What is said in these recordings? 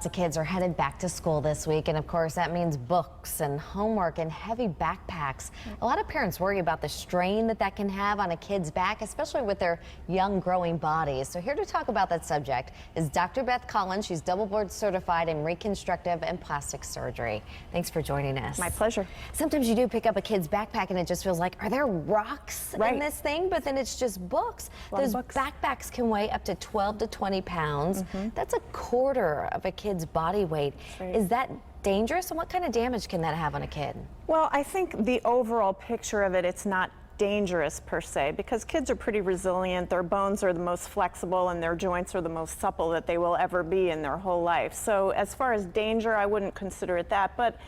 Lots of kids are headed back to school this week, and of course that means books and homework and heavy backpacks. A lot of parents worry about the strain that can have on a kid's back, especially with their young growing bodies. So here to talk about that subject is Dr. Beth Collins. She's double board certified in reconstructive and plastic surgery. Thanks for joining us. My pleasure. Sometimes you do pick up a kid's backpack and it just feels like, are there rocks in this thing? But then it's just books. Those backpacks can weigh up to 12 to 20 pounds. That's a quarter of a kid's body weight. Is that dangerous, and what kind of damage can that have on a kid? Well, I think the overall picture of it's not dangerous per se, because kids are pretty resilient. Their bones are the most flexible and their joints are the most supple that they will ever be in their whole life. So as far as danger, I wouldn't consider it that. But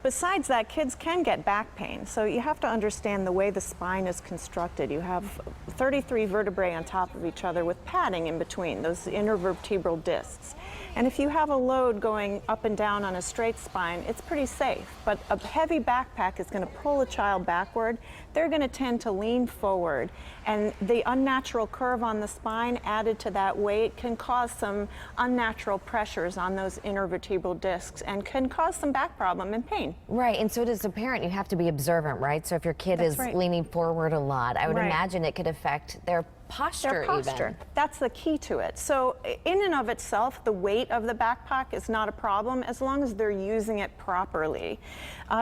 besides that, kids can get back pain. So you have to understand the way the spine is constructed. You have 33 vertebrae on top of each other with padding in between, those intervertebral discs. And if you have a load going up and down on a straight spine, it's pretty safe. But a heavy backpack is going to pull a child backward. They're going to tend to lean forward. And the unnatural curve on the spine added to that weight can cause some unnatural pressures on those intervertebral discs and can cause some back problem and pain. Right, and so as a parent, you have to be observant, right? So if your kid is leaning forward a lot, I would imagine it could affect their posture even. That's the key to it. So in and of itself, the weight of the backpack is not a problem as long as they're using it properly.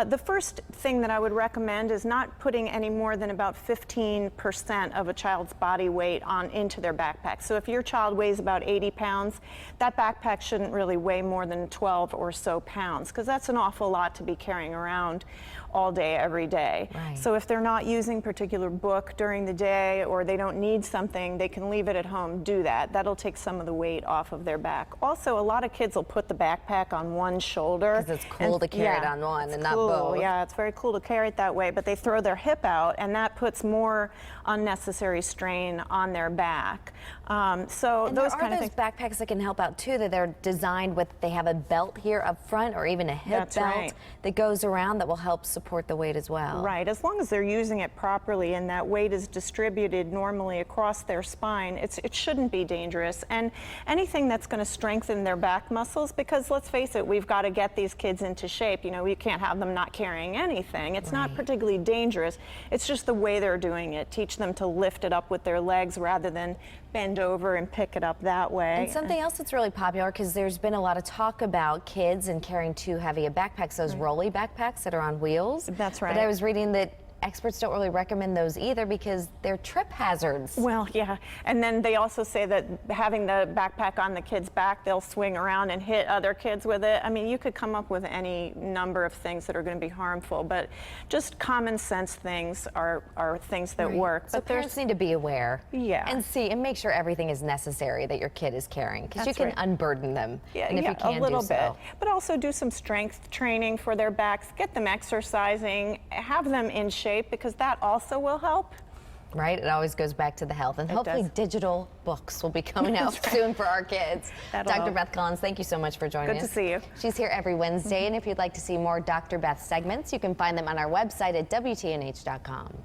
The first thing that I would recommend is not putting any more than about 15% of a child's body weight into their backpack. So if your child weighs about 80 pounds, that backpack shouldn't really weigh more than 12 or so pounds, because that's an awful lot to be carrying around all day, every day. So if they're not using a particular book during the day, or they don't need something, they can leave it at home, do that. That'll take some of the weight off of their back. Also, a lot of kids will put the backpack on one shoulder. Because it's cool to carry it on one and not both. Yeah, it's very cool to carry it that way, but they throw their hip out, and that puts more unnecessary strain on their back. So and those there kind of things. Backpacks that can help out too, that they're designed with, they have a belt here up front, or even a hip belt that goes around that will help support the weight as well. Right, as long as they're using it properly and that weight is distributed normally across their spine, it shouldn't be dangerous. And anything that's going to strengthen their back muscles, because let's face it, we've got to get these kids into shape. You know, we can't have them not carrying anything. It's not particularly dangerous. It's just the way they're doing it. Teach them to lift it up with their legs rather than bend over and pick it up that way. And something else that's really popular, because there's been a lot of talk about kids and carrying too heavy a backpacks, those rolly backpacks that are on wheels. That's right. But I was reading that experts don't really recommend those either because they're trip hazards. Well, yeah, and then they also say that having the backpack on the kid's back, they'll swing around and hit other kids with it. I mean, you could come up with any number of things that are going to be harmful, but just common sense things are things that work. So but parents need to be aware and see and make sure everything is necessary that your kid is carrying, because you can unburden them. And if you can a little do bit. so. But also do some strength training for their backs, get them exercising, have them in shape, because that also will help. Right, it always goes back to the health, and hopefully digital books will be coming out soon for our kids. Dr. Beth Collins, thank you so much for joining us. Good to see you. She's here every Wednesday, and if you'd like to see more Dr. Beth segments, you can find them on our website at WTNH.com.